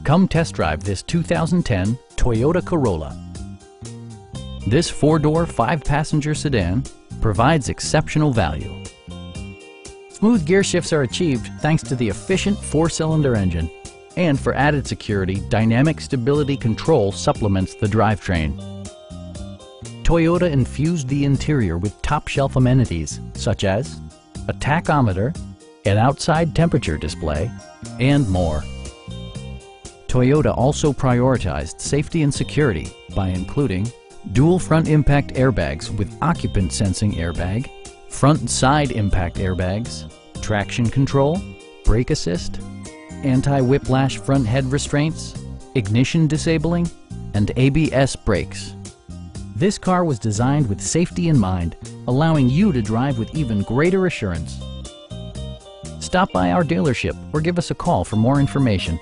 Come test drive this 2010 Toyota Corolla. This four-door, five-passenger sedan provides exceptional value. Smooth gear shifts are achieved thanks to the efficient four-cylinder engine. And for added security, dynamic stability control supplements the drivetrain. Toyota infused the interior with top-shelf amenities such as a tachometer, an outside temperature display, and more. Toyota also prioritized safety and security by including dual front impact airbags with occupant sensing airbag, front and side impact airbags, traction control, brake assist, anti-whiplash front head restraints, ignition disabling, and ABS brakes. This car was designed with safety in mind, allowing you to drive with even greater assurance. Stop by our dealership or give us a call for more information.